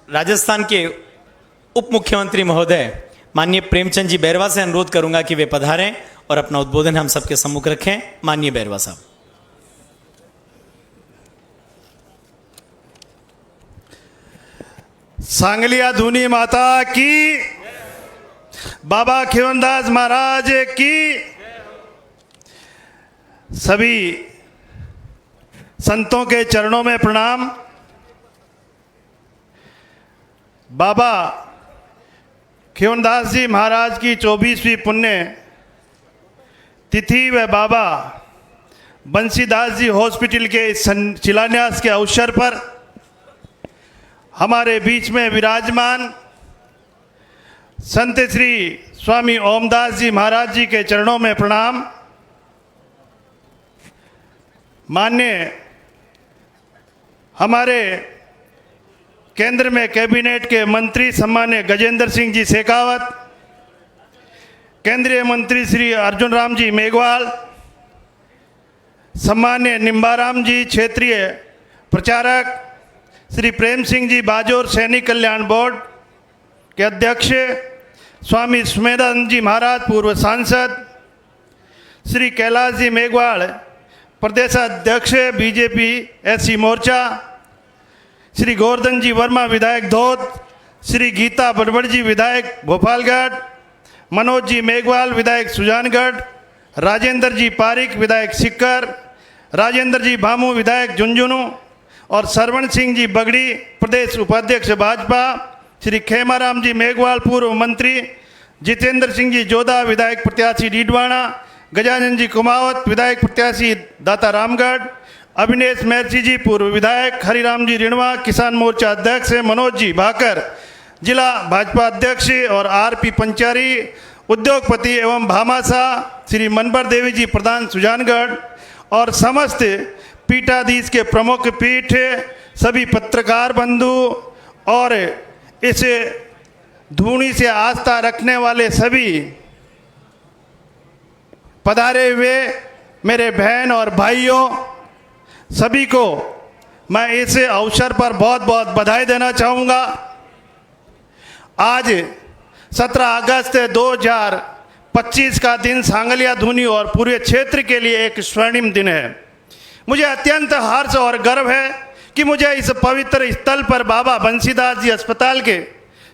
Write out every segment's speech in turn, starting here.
राजस्थान के उप मुख्यमंत्री महोदय माननीय प्रेमचंद जी बैरवा से अनुरोध करूंगा कि वे पधारें और अपना उद्बोधन हम सबके सम्मुख रखें। माननीय बैरवा साहब। सांगलिया धूनी माता की, बाबा खीवनदास महाराज की, सभी संतों के चरणों में प्रणाम। बाबा खीवनदास जी महाराज की 24वीं पुण्य तिथि व बाबा बंसीदास जी हॉस्पिटल के शिलान्यास के अवसर पर हमारे बीच में विराजमान संत श्री स्वामी ओमदास जी महाराज जी के चरणों में प्रणाम। माननीय हमारे केंद्र में कैबिनेट के मंत्री सम्मान्य गजेंद्र सिंह जी शेखावत, केंद्रीय मंत्री श्री अर्जुन राम जी मेघवाल, सम्मान्य निम्बाराम जी क्षेत्रीय प्रचारक, श्री प्रेम सिंह जी बाजोर सैनिक कल्याण बोर्ड के अध्यक्ष, स्वामी सुमेधानंद जी महाराज पूर्व सांसद, श्री कैलाश जी मेघवाल प्रदेशाध्यक्ष बीजेपी एससी मोर्चा, श्री गोवर्धन जी वर्मा विधायक धौत, श्री गीता बड़बड़ जी विधायक भोपालगढ़, मनोज जी मेघवाल विधायक सुजानगढ़, राजेंद्र जी पारिक विधायक सिक्कर, राजेंद्र जी भामू विधायक झुंझुनू और सरवण सिंह जी बगड़ी प्रदेश उपाध्यक्ष भाजपा, श्री खेमाराम जी मेघवाल पूर्व मंत्री, जितेंद्र सिंह जी जोधा विधायक प्रत्याशी डीडवाना, गजानन जी कुमावत विधायक प्रत्याशी दाता रामगढ़, अभिनेश महर्षि जी पूर्व विधायक, हरिराम जी रिणवा किसान मोर्चा अध्यक्ष, मनोज जी भाकर जिला भाजपा अध्यक्ष और आरपी पंचारी उद्योगपति एवं भामाशाह, श्री मनबर देवी जी प्रधान सुजानगढ़ और समस्त पीठाधीश के प्रमुख पीठ, सभी पत्रकार बंधु और इस धूनी से आस्था रखने वाले सभी पधारे हुए मेरे बहन और भाइयों, सभी को मैं इस अवसर पर बहुत बहुत बधाई देना चाहूँगा। आज 17 अगस्त 2025 का दिन सांगलिया धूनी और पूरे क्षेत्र के लिए एक स्वर्णिम दिन है। मुझे अत्यंत हर्ष और गर्व है कि मुझे इस पवित्र स्थल पर बाबा बंसीदास जी अस्पताल के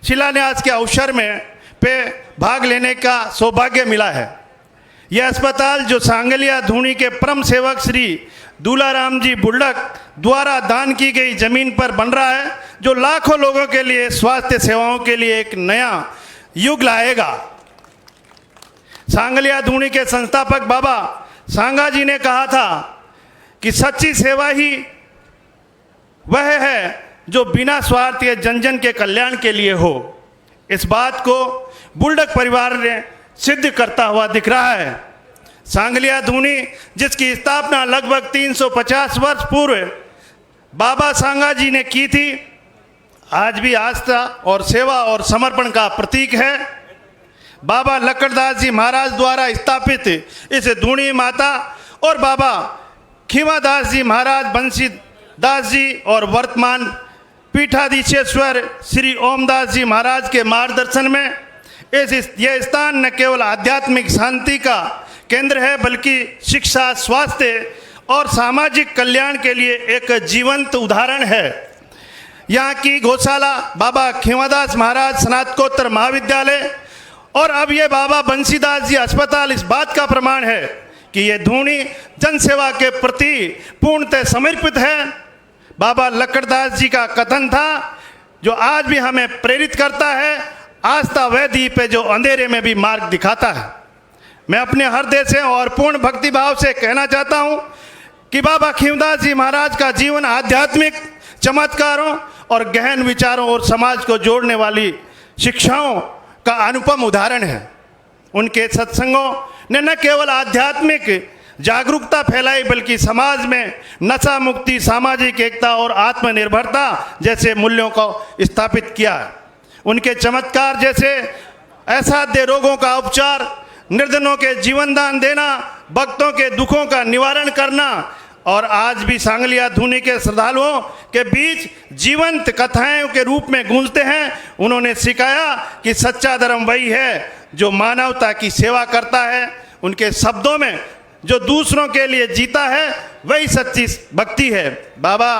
शिलान्यास के अवसर में भाग लेने का सौभाग्य मिला है। यह अस्पताल जो सांगलिया धूनी के परम सेवक श्री दूलाराम जी बुल्डक द्वारा दान की गई जमीन पर बन रहा है, जो लाखों लोगों के लिए स्वास्थ्य सेवाओं के लिए एक नया युग लाएगा। सांगलिया धूनी के संस्थापक बाबा सांगा जी ने कहा था कि सच्ची सेवा ही वह है जो बिना स्वार्थ के जन जन के कल्याण के लिए हो। इस बात को बुल्डक परिवार ने सिद्ध करता हुआ दिख रहा है। सांगलिया धूनी जिसकी स्थापना लगभग 350 वर्ष पूर्व बाबा सांगा जी ने की थी, आज भी आस्था और सेवा और समर्पण का प्रतीक है। बाबा लक्कड़दास जी महाराज द्वारा स्थापित इस धूनी माता और बाबा खीवादास जी महाराज बंसीदास जी और वर्तमान पीठाधीश्वर श्री ओमदास जी महाराज के मार्गदर्शन में यह स्थान न केवल आध्यात्मिक शांति का केंद्र है, बल्कि शिक्षा, स्वास्थ्य और सामाजिक कल्याण के लिए एक जीवंत उदाहरण है। यहाँ की गौशाला, बाबा खीवादास महाराज स्नातकोत्तर महाविद्यालय और अब ये बाबा बंसीदास जी अस्पताल इस बात का प्रमाण है कि ये धूनी जनसेवा के प्रति पूर्णतः समर्पित है। बाबा लक्कड़दास जी का कथन था जो आज भी हमें प्रेरित करता है, आस्था वह दीप है जो अंधेरे में भी मार्ग दिखाता है। मैं अपने हृदय से और पूर्ण भक्ति भाव से कहना चाहता हूँ कि बाबा खीवदास जी महाराज का जीवन आध्यात्मिक चमत्कारों और गहन विचारों और समाज को जोड़ने वाली शिक्षाओं का अनुपम उदाहरण है। उनके सत्संगों ने न केवल आध्यात्मिक जागरूकता फैलाई, बल्कि समाज में नशा मुक्ति, सामाजिक एकता और आत्मनिर्भरता जैसे मूल्यों को स्थापित किया है। उनके चमत्कार जैसे असाध्य रोगों का उपचार, निर्धनों के जीवन दान देना, भक्तों के दुखों का निवारण करना और आज भी सांगली आधुनिक के श्रद्धालुओं के बीच जीवंत कथाएं के रूप में गूंजते हैं। उन्होंने सिखाया कि सच्चा धर्म वही है जो मानवता की सेवा करता है। उनके शब्दों में जो दूसरों के लिए जीता है वही सच्ची भक्ति है। बाबा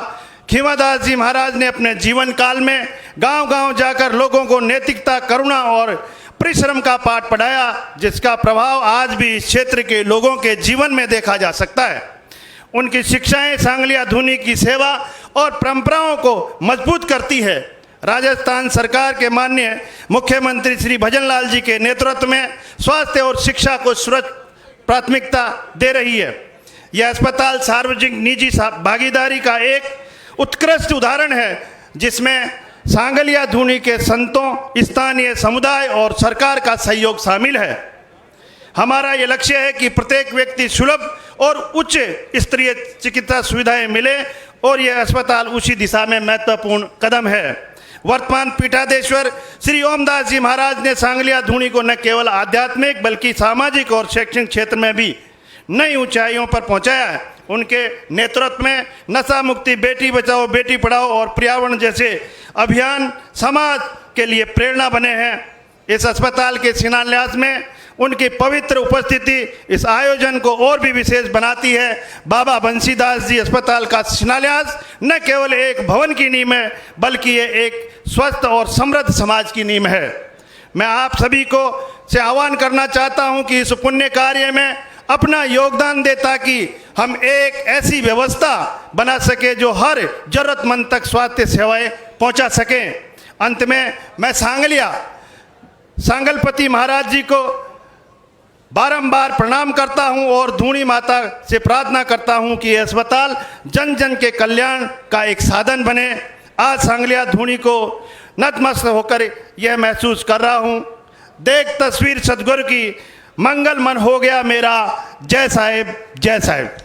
खीमादास जी महाराज ने अपने जीवन काल में गांव-गांव जाकर लोगों को नैतिकता, करुणा और परिश्रम का पाठ पढ़ाया, जिसका प्रभाव आज भी इस क्षेत्र के लोगों के जीवन में देखा जा सकता है। उनकी शिक्षाएं सांगली आधुनिक की सेवा और परंपराओं को मजबूत करती है। राजस्थान सरकार के माननीय मुख्यमंत्री श्री भजनलाल जी के नेतृत्व में स्वास्थ्य और शिक्षा को सर्वोच्च प्राथमिकता दे रही है। यह अस्पताल सार्वजनिक निजी भागीदारी का एक उत्कृष्ट उदाहरण है, जिसमें सांगली आधुनिक के संतों, स्थानीय समुदाय और सरकार का सहयोग शामिल है। हमारा ये लक्ष्य है कि प्रत्येक व्यक्ति सुलभ और उच्च स्तरीय चिकित्सा सुविधाएं मिले, और यह अस्पताल उसी दिशा में महत्वपूर्ण कदम है। वर्तमान पीठाधीश्वर श्री ओमदास जी महाराज ने सांगली आधुनिक को न केवल आध्यात्मिक बल्कि सामाजिक और शैक्षणिक क्षेत्र में भी नई ऊंचाइयों पर पहुंचाया है। उनके नेतृत्व में नशा मुक्ति, बेटी बचाओ बेटी पढ़ाओ और पर्यावरण जैसे अभियान समाज के लिए प्रेरणा बने हैं। इस अस्पताल के शिलान्यास में उनकी पवित्र उपस्थिति इस आयोजन को और भी विशेष बनाती है। बाबा बंसीदास जी अस्पताल का शिलान्यास न केवल एक भवन की नींव है, बल्कि ये एक स्वस्थ और समृद्ध समाज की नींव है। मैं आप सभी को से आह्वान करना चाहता हूं कि इस पुण्य कार्य में अपना योगदान दे, ताकि हम एक ऐसी व्यवस्था बना सके जो हर जरूरतमंद तक स्वास्थ्य सेवाएं पहुंचा सकें। अंत में मैं सांगलपति महाराज जी को बारंबार प्रणाम करता हूं और धूणी माता से प्रार्थना करता हूं कि यह अस्पताल जन जन के कल्याण का एक साधन बने। आज सांगली धूणी को नतमस्तक होकर यह महसूस कर रहा हूं। देख तस्वीर सदगुरु की, मंगल मन हो गया मेरा। जय साहेब, जय साहेब।